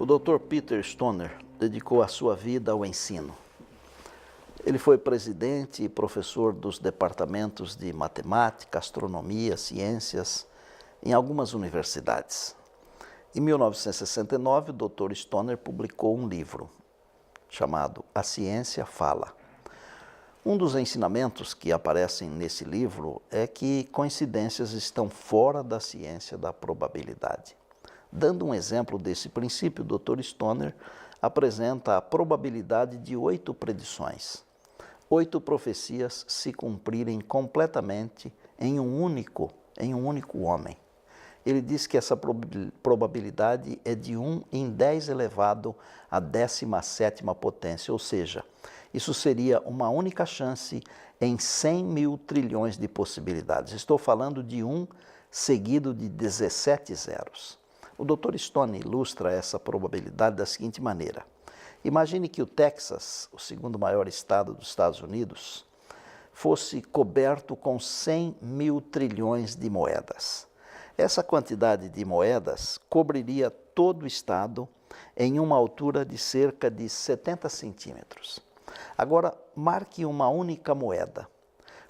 Dr. Peter Stoner dedicou a sua vida ao ensino. Ele foi presidente e professor dos departamentos de matemática, astronomia, ciências em algumas universidades. Em 1969, o Dr. Stoner publicou um livro chamado A Ciência Fala. Um dos ensinamentos que aparecem nesse livro é que coincidências estão fora da ciência da probabilidade. Dando um exemplo desse princípio, o Dr. Stoner apresenta a probabilidade de 8 predições. 8 profecias se cumprirem completamente em um único homem. Ele diz que essa probabilidade é de 1 em 10 elevado à 17ª potência, ou seja, isso seria uma única chance em 100 mil trilhões de possibilidades. Estou falando de 1 seguido de 17 zeros. O Dr. Stoner ilustra essa probabilidade da seguinte maneira. Imagine que o Texas, o segundo maior estado dos Estados Unidos, fosse coberto com 100 mil trilhões de moedas. Essa quantidade de moedas cobriria todo o estado em uma altura de cerca de 70 centímetros. Agora, marque uma única moeda,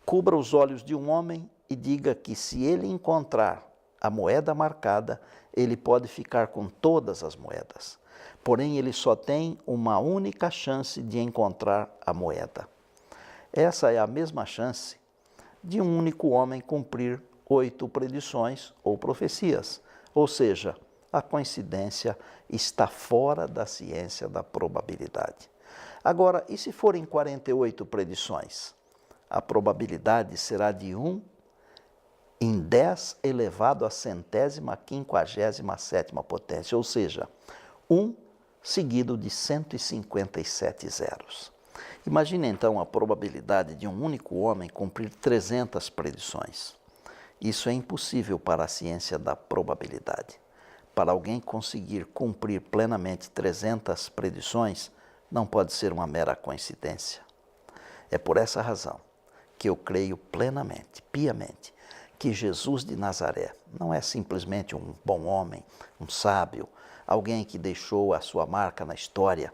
cubra os olhos de um homem e diga que se ele encontrar a moeda marcada, ele pode ficar com todas as moedas. Porém, ele só tem uma única chance de encontrar a moeda. Essa é a mesma chance de um único homem cumprir 8 predições ou profecias. Ou seja, a coincidência está fora da ciência da probabilidade. Agora, e se forem 48 predições? A probabilidade será de 1 em 10 elevado à 157ª potência, ou seja, 1 seguido de 157 zeros. Imagine então a probabilidade de um único homem cumprir 300 predições. Isso é impossível para a ciência da probabilidade. Para alguém conseguir cumprir plenamente 300 predições, não pode ser uma mera coincidência. É por essa razão que eu creio plenamente, piamente, que Jesus de Nazaré não é simplesmente um bom homem, um sábio, alguém que deixou a sua marca na história,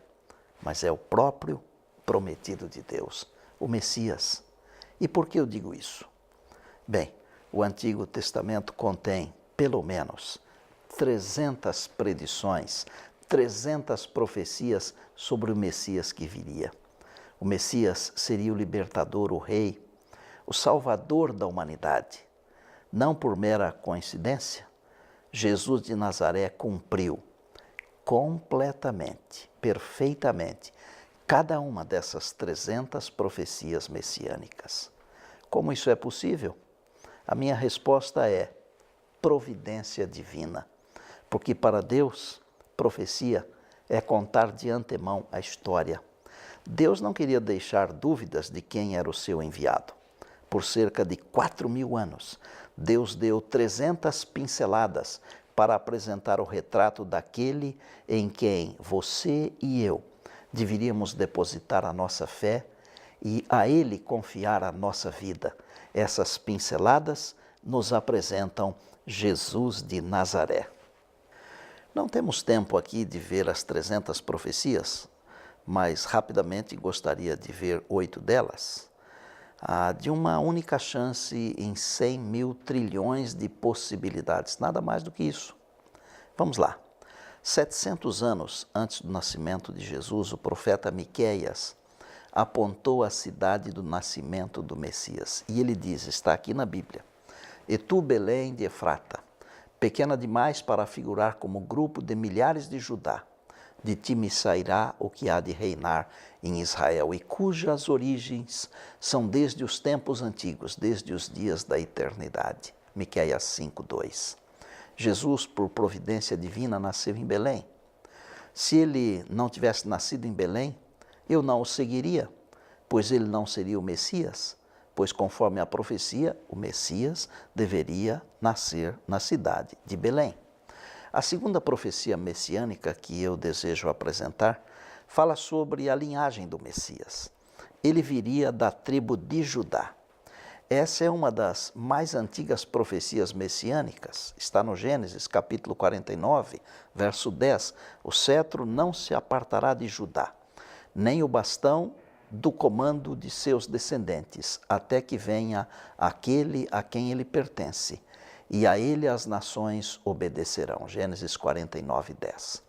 mas é o próprio prometido de Deus, o Messias. E por que eu digo isso? Bem, o Antigo Testamento contém, pelo menos, 300 predições, 300 profecias sobre o Messias que viria. O Messias seria o libertador, o rei, o salvador da humanidade. Não por mera coincidência, Jesus de Nazaré cumpriu completamente, perfeitamente, cada uma dessas 300 profecias messiânicas. Como isso é possível? A minha resposta é providência divina, porque para Deus, profecia é contar de antemão a história. Deus não queria deixar dúvidas de quem era o seu enviado. Por cerca de 4.000 anos, Deus deu 300 pinceladas para apresentar o retrato daquele em quem você e eu deveríamos depositar a nossa fé e a Ele confiar a nossa vida. Essas pinceladas nos apresentam Jesus de Nazaré. Não temos tempo aqui de ver as 300 profecias, mas rapidamente gostaria de ver 8 delas. De uma única chance em 100 mil trilhões de possibilidades, nada mais do que isso. Vamos lá. 700 anos antes do nascimento de Jesus, o profeta Miqueias apontou a cidade do nascimento do Messias. E ele diz, está aqui na Bíblia, E tu, Belém de Efrata, pequena demais para figurar como grupo de milhares de Judá, de ti me sairá o que há de reinar em Israel, e cujas origens são desde os tempos antigos, desde os dias da eternidade. Miqueias 5:2. Jesus, por providência divina, nasceu em Belém. Se ele não tivesse nascido em Belém, eu não o seguiria, pois ele não seria o Messias, pois conforme a profecia, o Messias deveria nascer na cidade de Belém. A segunda profecia messiânica que eu desejo apresentar fala sobre a linhagem do Messias. Ele viria da tribo de Judá. Essa é uma das mais antigas profecias messiânicas. Está no Gênesis, capítulo 49, verso 10. O cetro não se apartará de Judá, nem o bastão do comando de seus descendentes, até que venha aquele a quem ele pertence, e a ele as nações obedecerão. Gênesis 49, 10.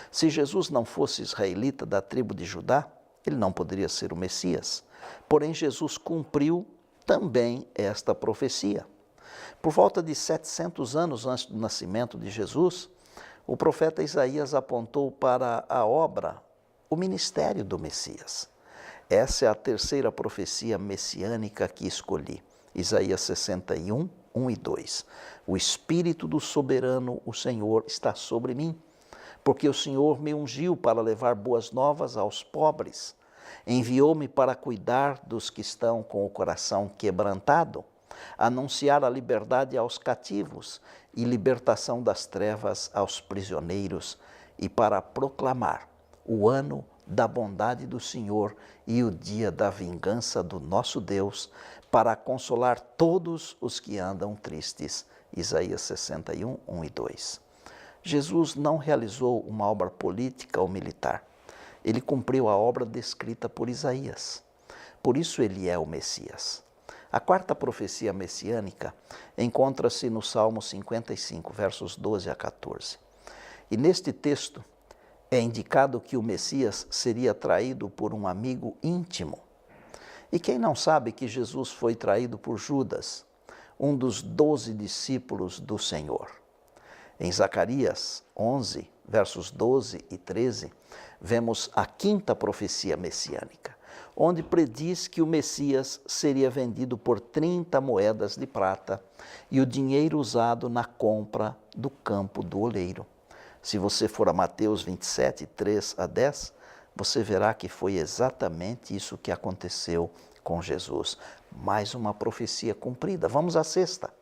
Se Jesus não fosse israelita da tribo de Judá, ele não poderia ser o Messias. Porém, Jesus cumpriu também esta profecia. Por volta de 700 anos antes do nascimento de Jesus, o profeta Isaías apontou para a obra, o ministério do Messias. Essa é a terceira profecia messiânica que escolhi. Isaías 61, 1 e 2. O Espírito do soberano, o Senhor, está sobre mim, porque o Senhor me ungiu para levar boas novas aos pobres. Enviou-me para cuidar dos que estão com o coração quebrantado, anunciar a liberdade aos cativos e libertação das trevas aos prisioneiros, e para proclamar o ano da bondade do Senhor e o dia da vingança do nosso Deus, para consolar todos os que andam tristes. Isaías 61, 1 e 2. Jesus não realizou uma obra política ou militar. Ele cumpriu a obra descrita por Isaías. Por isso ele é o Messias. A quarta profecia messiânica encontra-se no Salmo 55, versos 12 a 14. E neste texto é indicado que o Messias seria traído por um amigo íntimo. E quem não sabe que Jesus foi traído por Judas, um dos 12 discípulos do Senhor? Em Zacarias 11, versos 12 e 13, vemos a quinta profecia messiânica, onde prediz que o Messias seria vendido por 30 moedas de prata e o dinheiro usado na compra do campo do oleiro. Se você for a Mateus 27, 3 a 10, você verá que foi exatamente isso que aconteceu com Jesus. Mais uma profecia cumprida. Vamos à sexta.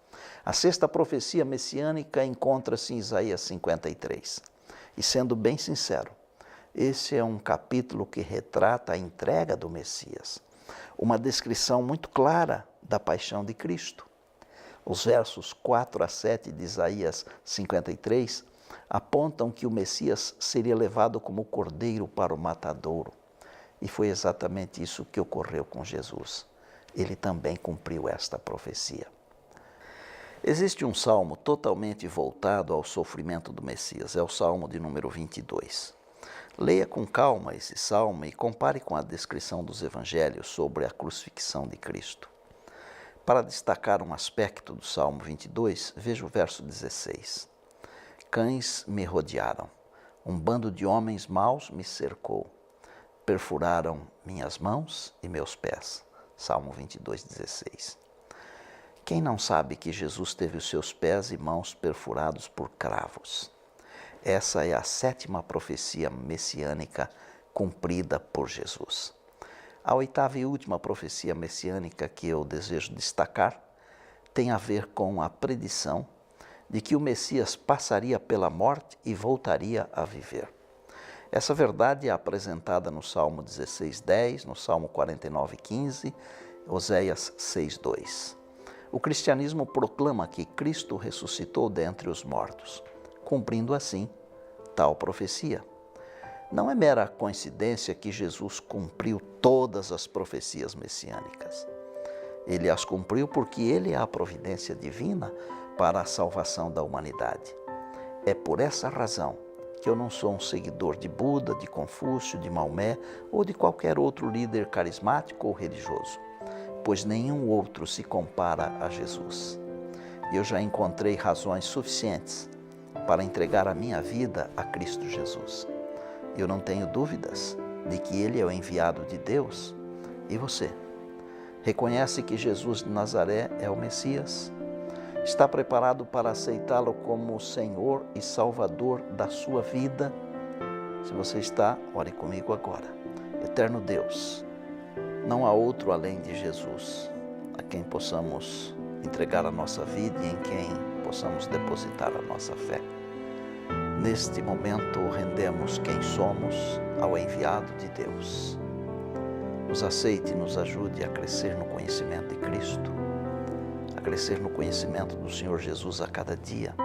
A sexta profecia messiânica encontra-se em Isaías 53. E sendo bem sincero, esse é um capítulo que retrata a entrega do Messias, uma descrição muito clara da paixão de Cristo. Os versos 4 a 7 de Isaías 53 apontam que o Messias seria levado como cordeiro para o matadouro. E foi exatamente isso que ocorreu com Jesus. Ele também cumpriu esta profecia. Existe um salmo totalmente voltado ao sofrimento do Messias, é o salmo de número 22. Leia com calma esse salmo e compare com a descrição dos evangelhos sobre a crucifixão de Cristo. Para destacar um aspecto do salmo 22, veja o verso 16. Cães me rodearam, um bando de homens maus me cercou, perfuraram minhas mãos e meus pés. Salmo 22, 16. Quem não sabe que Jesus teve os seus pés e mãos perfurados por cravos? Essa é a sétima profecia messiânica cumprida por Jesus. A oitava e última profecia messiânica que eu desejo destacar tem a ver com a predição de que o Messias passaria pela morte e voltaria a viver. Essa verdade é apresentada no Salmo 16, 10, no Salmo 49, 15, Oséias 6, 2. O cristianismo proclama que Cristo ressuscitou dentre os mortos, cumprindo assim tal profecia. Não é mera coincidência que Jesus cumpriu todas as profecias messiânicas. Ele as cumpriu porque ele é a providência divina para a salvação da humanidade. É por essa razão que eu não sou um seguidor de Buda, de Confúcio, de Maomé ou de qualquer outro líder carismático ou religioso, pois nenhum outro se compara a Jesus. Eu já encontrei razões suficientes para entregar a minha vida a Cristo Jesus. Eu não tenho dúvidas de que Ele é o enviado de Deus. E você? Reconhece que Jesus de Nazaré é o Messias? Está preparado para aceitá-lo como o Senhor e Salvador da sua vida? Se você está, ore comigo agora. Eterno Deus, não há outro além de Jesus, a quem possamos entregar a nossa vida e em quem possamos depositar a nossa fé. Neste momento, rendemos quem somos ao enviado de Deus. Nos aceite e nos ajude a crescer no conhecimento de Cristo. crescer no conhecimento do Senhor Jesus a cada dia,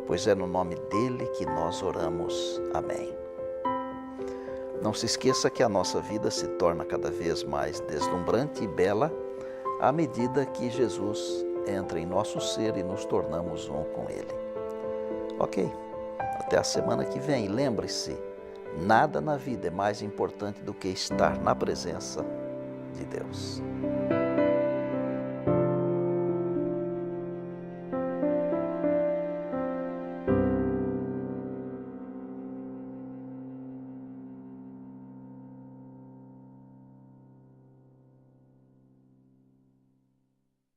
pois é no nome dele que nós oramos. Amém. Não se esqueça que a nossa vida se torna cada vez mais deslumbrante e bela à medida que Jesus entra em nosso ser e nos tornamos um com ele. Ok, até a semana que vem. Lembre-se, nada na vida é mais importante do que estar na presença de Deus.